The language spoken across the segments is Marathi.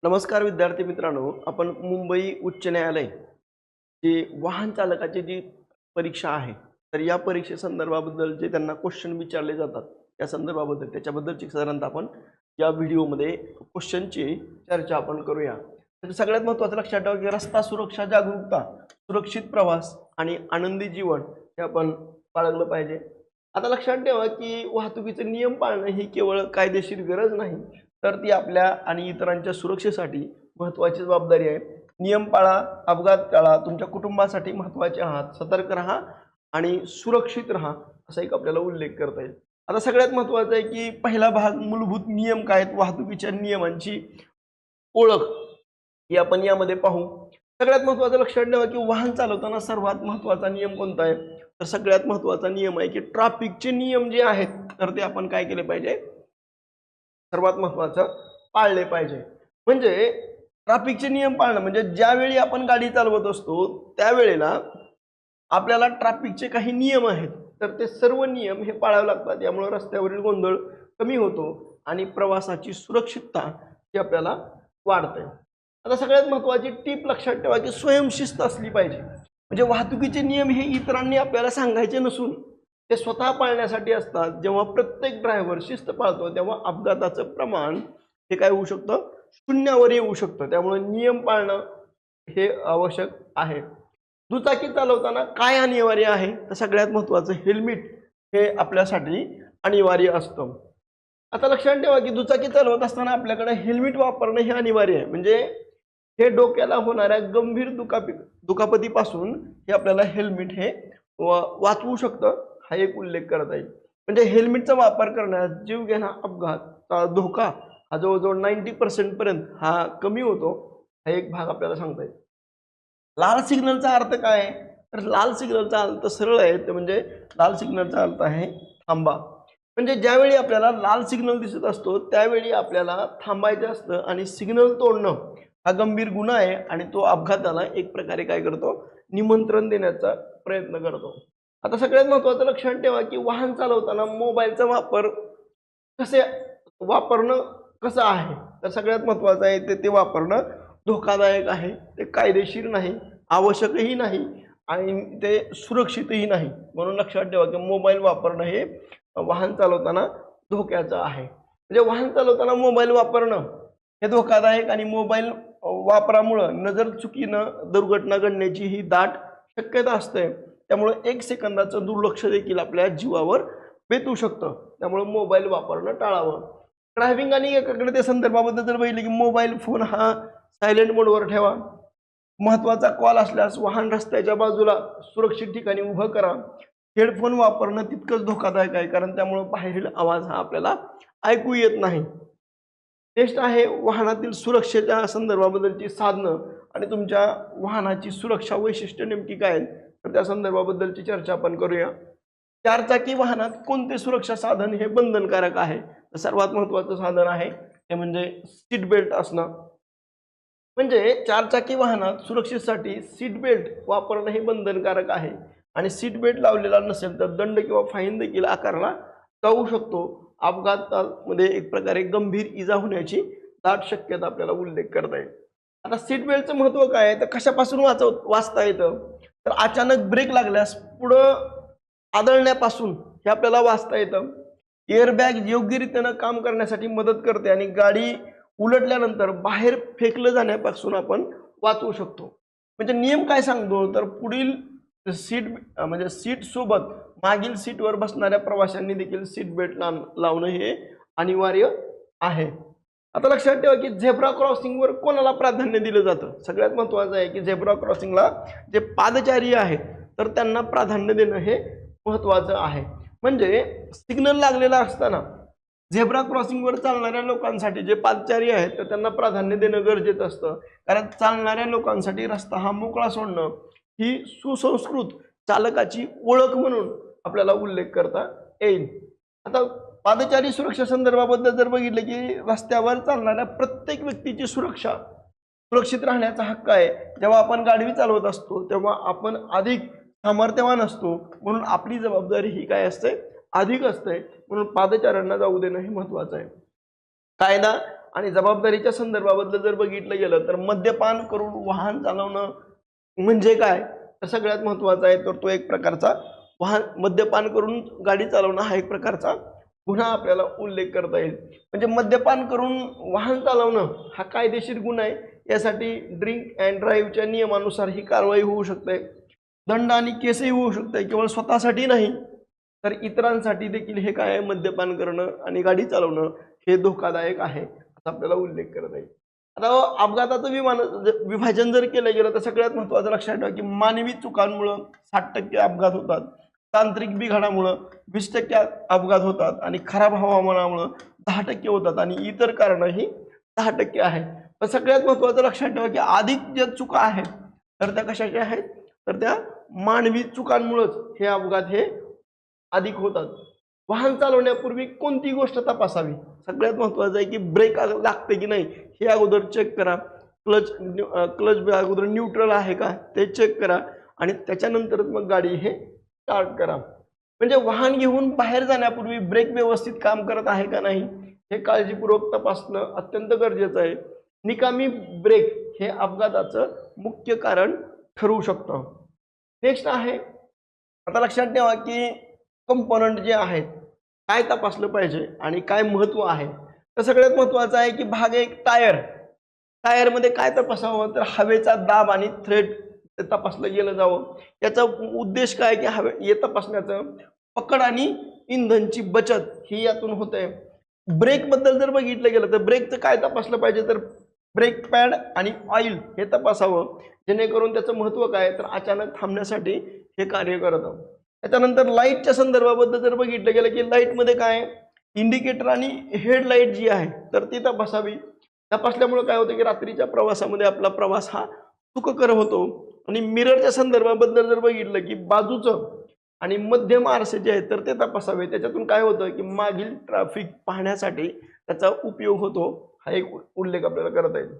नमस्कार विद्यार्थी मित्रांनो, आपण मुंबई उच्च न्यायालय जी वाहन चालकाची जी परीक्षा आहे, तर या परीक्षेसंदर्भाबद्दल जे त्यांना क्वेश्चन विचारले जातात त्या संदर्भाबद्दल त्याच्याबद्दलची साधारणतः आपण या व्हिडिओमध्ये क्वेश्चनची चर्चा आपण करूया. तर सगळ्यात महत्त्वाचं लक्षात ठेवा की रस्ता सुरक्षा जागरूकता, सुरक्षित प्रवास आणि आनंदी जीवन हे आपण बाळगलं पाहिजे. आता लक्षात ठेवा की वाहतुकीचे नियम पाळणं ही केवळ कायदेशीर गरज नाही, तर ती आपल्या आणि इतरांच्या सुरक्षेसाठी महत्त्वाची जबाबदारी आहे. नियम पाळा, अपघात टाळा, तुमच्या कुटुंबासाठी महत्त्वाचे आहात, सतर्क राहा आणि सुरक्षित राहा, असा एक आपल्याला उल्लेख करता येईल. आता सगळ्यात महत्त्वाचं आहे की पहिला भाग मूलभूत नियम काय आहेत, वाहतुकीच्या नियमांची ओळख ही आपण यामध्ये पाहू. सगळ्यात महत्त्वाचं लक्षात ठेवा की वाहन चालवताना सर्वात महत्त्वाचा नियम कोणता आहे, तर सगळ्यात महत्त्वाचा नियम आहे की ट्रॅफिकचे नियम जे आहेत तर ते आपण काय केले पाहिजे, सर्वात महत्त्वाचं पाळले पाहिजे. म्हणजे ट्रॅफिकचे नियम पाळणं म्हणजे ज्यावेळी आपण गाडी चालवत असतो त्यावेळेला आपल्याला ट्रॅफिकचे काही नियम आहेत तर ते सर्व नियम हे पाळावे लागतात. यामुळे रस्त्यावरील गोंधळ कमी होतो आणि प्रवासाची सुरक्षितता ही आपल्याला वाढते. आता सगळ्यात महत्त्वाची टीप लक्षात ठेवा की स्वयंशिस्त असली पाहिजे. म्हणजे वाहतुकीचे नियम हे इतरांनी आपल्याला सांगायचे नसून ते स्वतः पाळण्यासाठी असतात. जेव्हा प्रत्येक ड्रायव्हर शिस्त पाळतो तेव्हा अपघाताचं प्रमाण हे काय होऊ शकतं, शून्यावर येऊ शकतं. त्यामुळे नियम पाळणं हे आवश्यक आहे. दुचाकी चालवताना काय अनिवार्य आहे, तर सगळ्यात महत्त्वाचं हेल्मेट हे आपल्यासाठी अनिवार्य असतं. आता लक्षात ठेवा की दुचाकी चालवत असताना आपल्याकडे हेल्मेट वापरणं हे अनिवार्य आहे. म्हणजे हे डोक्याला होणाऱ्या गंभीर दुखापतीपासून हे आपल्याला हेल्मेट हे वाचवू शकतं, हा एक उल्लेख करता येईल. म्हणजे हेल्मेटचा वापर करण्यास जीवघेणा अपघाताचा धोका हा जवळजवळ 90% पर्यंत हा कमी होतो, हा एक भाग आपल्याला सांगता येईल. लाल सिग्नलचा अर्थ काय आहे, तर लाल सिग्नलचा अर्थ सरळ आहे, ते म्हणजे लाल सिग्नलचा अर्थ आहे थांबा. म्हणजे ज्यावेळी आपल्याला लाल सिग्नल दिसत असतो त्यावेळी आपल्याला थांबायचं असतं आणि सिग्नल तोडणं हा गंभीर गुन्हा आहे आणि तो अपघाताला एक प्रकारे काय करतो, निमंत्रण देण्याचा प्रयत्न करतो. आता सगळ्यात महत्त्वाचं लक्षात ठेवा की वाहन चालवताना मोबाईलचा कसे वापरणं कसं आहे, तर सगळ्यात महत्त्वाचं आहे ते वापरणं धोकादायक आहे, ते कायदेशीर नाही, आवश्यकही नाही आणि ते सुरक्षितही नाही. म्हणून लक्षात ठेवा की मोबाईल वापरणं हे वाहन चालवताना धोक्याचं आहे. म्हणजे वाहन चालवताना मोबाईल वापरणं हे धोकादायक आणि मोबाईल वापरामुळं नजर चुकीनं दुर्घटना घडण्याची ही दाट शक्यता असते. त्यामुळं 1 सेकंदाचं दुर्लक्ष देखील आपल्या जीवावर बेतू शकतं. त्यामुळं मोबाईल वापरणं टाळावं. ड्रायव्हिंग आणि एकाग्रते संदर्भाबद्दल जर बघितलं की मोबाईल फोन हा सायलेंट मोडवर ठेवा. महत्त्वाचा कॉल असल्यास वाहन रस्त्याच्या बाजूला सुरक्षित ठिकाणी उभं करा. हेडफोन वापरणं तितकंच धोकादायक आहे, कारण त्यामुळं बाहेरील आवाज हा आपल्याला ऐकू येत नाही. नेक्स्ट आहे वाहनातील सुरक्षेच्या संदर्भाबद्दलची साधनं आणि तुमच्या वाहनाची सुरक्षा वैशिष्ट्य नेमकी काय आहेत, तर त्या संदर्भाबद्दलची चर्चा आपण करूया. चारचाकी वाहनात कोणते सुरक्षा साधन हे बंधनकारक आहे, तर सर्वात महत्त्वाचं साधन आहे ते म्हणजे सीट बेल्ट असणं. म्हणजे चारचाकी वाहनात सुरक्षेसाठी सीट बेल्ट वापरणं हे बंधनकारक आहे आणि सीट बेल्ट लावलेला नसेल तर दंड किंवा फाईन देखील आकारला जाऊ शकतो. अपघातामध्ये एक प्रकारे गंभीर इजा होण्याची दाट शक्यता आपल्याला उल्लेख करता येईल. आता सीट बेल्टचं महत्त्व काय आहे, तर कशापासून वाचता येतं, तर अचानक ब्रेक लागल्यास पुढं आदळण्यापासून हे आपल्याला वाचता येतं. एअरबॅग योग्यरीतीनं काम करण्यासाठी मदत करते आणि गाडी उलटल्यानंतर बाहेर फेकलं जाण्यापासून आपण वाचवू शकतो. म्हणजे नियम काय सांगतो, तर पुढील सीट म्हणजे सीट सोबत मागील सीटवर बसणाऱ्या प्रवाशांनी देखील सीट बेल्ट लावणं हे अनिवार्य आहे. आता लक्षात ठेवा की झेब्रा क्रॉसिंगवर कोणाला प्राधान्य दिलं जातं, सगळ्यात महत्त्वाचं आहे की झेब्रा क्रॉसिंगला जे पादचारी आहेत तर त्यांना प्राधान्य देणं हे महत्त्वाचं आहे. म्हणजे सिग्नल लागलेला असताना झेब्रा क्रॉसिंगवर चालणाऱ्या लोकांसाठी जे पादचारी आहेत तर त्यांना प्राधान्य देणं गरजेचं असतं, कारण चालणाऱ्या लोकांसाठी रस्ता हा मोकळा सोडणं ही सुसंस्कृत चालकाची ओळख म्हणून आपल्याला उल्लेख करता येईल. आता पादचारी सुरक्षा संदर्भाबद्दल जर बघितलं की रस्त्यावर चालणाऱ्या प्रत्येक व्यक्तीची सुरक्षित राहण्याचा हक्क आहे. जेव्हा आपण गाडी चालवत असतो तेव्हा आपण अधिक सामर्थ्यवान असतो, म्हणून आपली जबाबदारी ही काय असते, अधिक असते. म्हणून पादचाऱ्यांना जाऊ देणं हे महत्त्वाचं आहे. कायदा आणि जबाबदारीच्या संदर्भाबद्दल जर बघितलं गेलं तर मद्यपान करून वाहन चालवणं म्हणजे काय, तर सगळ्यात महत्त्वाचा आहे तर तो एक प्रकारचा वाहन मद्यपान करून गाडी चालवणं हा एक प्रकारचा गुन्हा आपल्याला उल्लेख करता येईल. म्हणजे मद्यपान करून वाहन चालवणं हा कायदेशीर गुन्हा आहे. यासाठी ड्रिंक अँड ड्राईव्हच्या नियमानुसार ही कारवाई होऊ शकते. दंड आणि केसही होऊ शकते. केवळ स्वतःसाठी नाही तर इतरांसाठी देखील हे काय आहे, मद्यपान करणं आणि गाडी चालवणं हे धोकादायक आहे असा आपल्याला उल्लेख करता येईल. आता अपघाताचं विभाजन जर केलं गेलं तर सगळ्यात महत्त्वाचं लक्षात ठेवा की मानवी चुकांमुळं 60% अपघात होतात, तांत्रिक बिघाडामुळं 20% अपघात होतात आणि खराब हवामानामुळं 10% होतात आणि इतर कारणंही 10% आहे. पण सगळ्यात महत्त्वाचं लक्षात ठेवा की अधिक ज्या चुका आहेत तर त्या कशाच्या आहेत, तर त्या मानवी चुकांमुळेच हे अपघात हे अधिक होतात. वाहन चालवण्यापूर्वी कोणती गोष्ट तपासावी, सगळ्यात महत्त्वाचं आहे की ब्रेक लागते की नाही हे अगोदर चेक करा. क्लच अगोदर न्यूट्रल आहे का ते चेक करा आणि त्याच्यानंतर मग गाडी हे स्टार्ट करा. म्हणजे वाहन घेऊन बाहेर जाण्यापूर्वी ब्रेक व्यवस्थित काम करत आहे का नाही हे काळजीपूर्वक तपासणं अत्यंत गरजेचं आहे. निकामी ब्रेक हे अपघाताचं मुख्य कारण ठरवू शकतं. नेक्स्ट आहे, आता लक्षात ठेवा की कंपोनंट जे आहेत काय तपासलं पाहिजे आणि काय महत्त्व आहे. तर सगळ्यात महत्त्वाचं आहे की भाग एक टायरमध्ये काय तपासावं, तर हवेचा दाब आणि थ्रेड तपासलं गेलं जावं. याचा उद्देश काय की हे तपासण्याचं पकड आणि इंधनची बचत ही यातून होते. ब्रेकबद्दल जर बघितलं गेलं तर ब्रेकचं काय तपासलं पाहिजे, तर ब्रेक पॅड आणि ऑइल हे तपासावं, जेणेकरून त्याचं महत्त्व काय तर अचानक थांबण्यासाठी हे कार्य करतं. त्याच्यानंतर लाईटच्या संदर्भाबद्दल जर बघितलं गेलं की लाईटमध्ये काय इंडिकेटर आणि हेडलाईट जी आहे तर ती तपासावी. तपासल्यामुळे काय होतं की रात्रीच्या प्रवासामध्ये आपला प्रवास हा सुखकर होतो. आणि मिररच्या संदर्भाबद्दल जर बघितलं की बाजूचं आणि मध्यम आरसे जे आहेत तर ते तपासावे. त्याच्यातून काय होतं की मागील ट्रॅफिक पाहण्यासाठी त्याचा उपयोग होतो, हा एक उल्लेख आपल्याला करता येईल.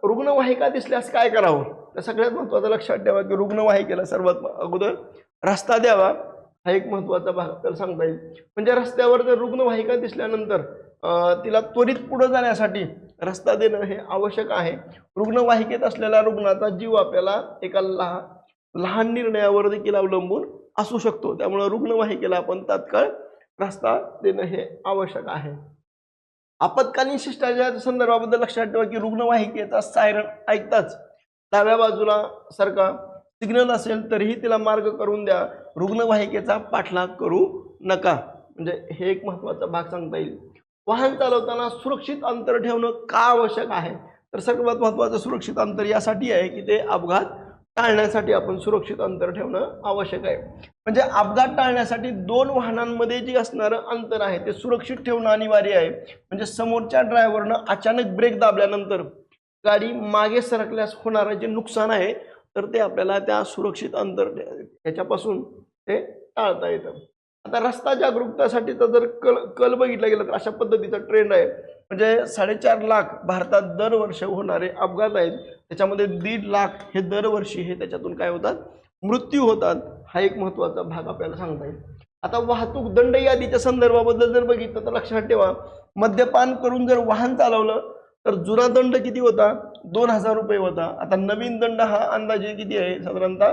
रुग्णवाहिका दिसल्यास काय करावं, तर सगळ्यात महत्त्वाचं लक्षात ठेवा की रुग्णवाहिकेला सर्वात अगोदर रस्ता द्यावा, हा एक महत्त्वाचा भाग आपल्याला सांगता येईल. म्हणजे रस्त्यावर जर रुग्णवाहिका दिसल्यानंतर तिला त्वरित पुढे जाण्यासाठी रस्ता देणं हे आवश्यक आहे. रुग्णवाहिकेत असलेल्या रुग्णाचा जीव आपल्याला एका लहान निर्णयावर देखील अवलंबून असू शकतो. त्यामुळे रुग्णवाहिकेला आपण तात्काळ रस्ता देणं हे आवश्यक आहे. आपत्कालीन शिष्टाचाराच्या संदर्भाबद्दल लक्षात ठेवा की रुग्णवाहिकेचा सायरन ऐकताच डाव्या बाजूला सरका, सिग्नल असेल तरीही तिला मार्ग करून द्या, रुग्णवाहिकेचा पाठलाग करू नका. म्हणजे हे एक महत्त्वाचा भाग सांगता येईल. वाहन चालवताना सुरक्षित अंतर ठेवणं का आवश्यक आहे, तर सर्वात महत्त्वाचं सुरक्षित अंतर यासाठी आहे की ते अपघात टाळण्यासाठी आपण सुरक्षित अंतर ठेवणं आवश्यक आहे. म्हणजे अपघात टाळण्यासाठी दोन वाहनांमध्ये जे असणारं अंतर आहे ते सुरक्षित ठेवणं अनिवार्य आहे. म्हणजे समोरच्या ड्रायव्हरनं अचानक ब्रेक दाबल्यानंतर गाडी मागे सरकल्यास होणारं जे नुकसान आहे तर ते आपल्याला त्या सुरक्षित अंतर ह्याच्यापासून ते टाळता येतं. आता रस्ता जागरूकतासाठीचा जर कल बघितला गेला तर अशा पद्धतीचा ट्रेंड आहे. म्हणजे 4.5 लाख भारतात दरवर्षी होणारे अपघात आहेत, त्याच्यामध्ये 1.5 लाख हे दरवर्षी हे त्याच्यातून काय होतात, मृत्यू होतात. हा एक महत्त्वाचा भाग आपल्याला सांगता येईल. आता वाहतूक दंड यादीच्या संदर्भाबद्दल जर बघितलं तर लक्षात ठेवा, मद्यपान करून जर वाहन चालवलं तर जुना दंड किती होता, 2,000 रुपये होता. आता नवीन दंड हा अंदाजे किती आहे, साधारणतः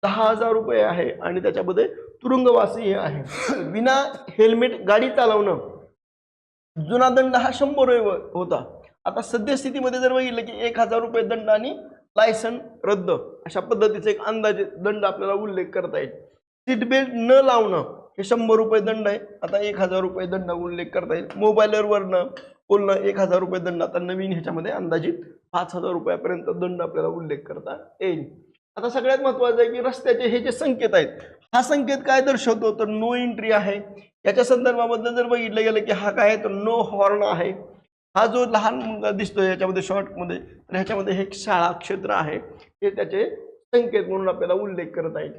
10,000 रुपये आहे आणि त्याच्यामध्ये तुरुंगवासी आहे. विना हेल्मेट गाडी चालवणं, जुना दंड हा 100 रुपये होता. आता सद्यस्थितीमध्ये जर बघितलं की 1,000 रुपये दंड आणि लायसन रद्द अशा पद्धतीचा एक अंदाजे दंड आपल्याला उल्लेख करता येईल. सीट बेल्ट न लावणं हे 100 रुपये दंड आहे, आता 1,000 रुपये दंड उल्लेख करता येईल. मोबाईलवरनं बोलणं 1,000 रुपये दंड, आता नवीन ह्याच्यामध्ये अंदाजित 5,000 रुपयापर्यंत दंड आपल्याला उल्लेख करता येईल. आता सगळ्यात महत्त्वाचं आहे की रस्त्याचे हे जे संकेत आहेत, हा संकेत काय दर्शवतो, तर नो एंट्री आहे. याच्या संदर्भाबद्दल जर बघितलं गेलं की हा काय आहे, तर नो हॉर्न आहे. हा जो लहान मुलगा दिसतोय याच्यामध्ये शॉर्टमध्ये, तर ह्याच्यामध्ये हे शाळा क्षेत्र आहे, हे त्याचे संकेत म्हणून आपल्याला उल्लेख करता येईल.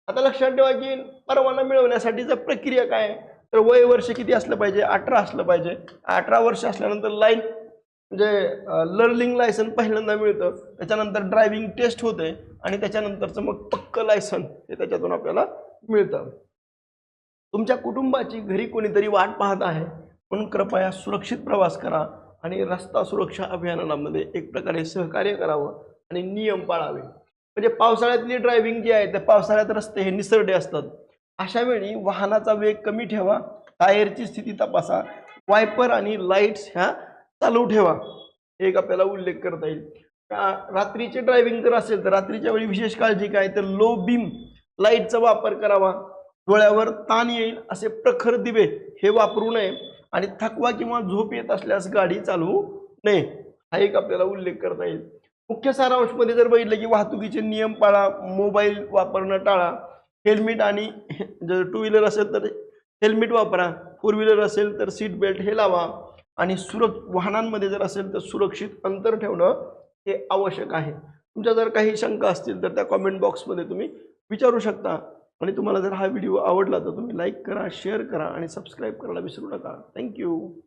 आता लक्षात ठेवा की परवाना मिळवण्यासाठीचा प्रक्रिया काय आहे, तर वय वर्ष किती असलं पाहिजे, 18 असलं पाहिजे. 18 वर्ष असल्यानंतर लाईन म्हणजे लर्निंग लायसन पहिल्यांदा मिळतं, त्याच्यानंतर ड्रायव्हिंग टेस्ट होते आणि त्याच्यानंतरचं मग पक्क लायसन हे त्याच्यातून आपल्याला मिळतं. तुमच्या कुटुंबाची घरी कोणीतरी वाट पाहत आहे, म्हणून कृपया सुरक्षित प्रवास करा. आणि रस्ता सुरक्षा अभियानामध्ये एक प्रकारे सहकार्य करावं आणि नियम पाळावे. म्हणजे पावसाळ्यातली ड्रायव्हिंग जी आहे, त्या पावसाळ्यात रस्ते हे निसरडे असतात. अशा वेळी वाहनाचा वेग कमी ठेवा, टायरची स्थिती तपासा, वायपर आणि लाईट्स ह्या चालू ठेवा. एक आपल्याला उल्लेख करता येईल. रात्रीचे ड्रायव्हिंग जर असेल तर रात्रीच्या वेळी विशेष काळजी काय, तर लो बीम लाईटचा वापर करावा. डोळ्यावर ताण येईल असे प्रखर दिवे हे वापरू नये आणि थकवा किंवा झोप येत असल्यास गाडी चालवू नये. हा एक आपल्याला उल्लेख करता येईल. मुख्य सारांशमध्ये जर बघितलं की वाहतुकीचे नियम पाळा, मोबाईल वापरणं टाळा, हेल्मेट आणि जर टू व्हीलर असेल तर हेल्मेट वापरा, फोर व्हीलर असेल तर सीट बेल्ट हे लावा आणि वाहनांमध्ये जर असेल तर सुरक्षित अंतर ठेवणं हे आवश्यक आहे. तुमच्या जर काही शंका असतील तर त्या कॉमेंट बॉक्समध्ये तुम्ही विचारू शकता. आणि तुम्हाला जर हा व्हिडिओ आवडला तर तुम्ही लाईक करा, शेअर करा आणि सबस्क्राईब करायला विसरू नका. थँक्यू.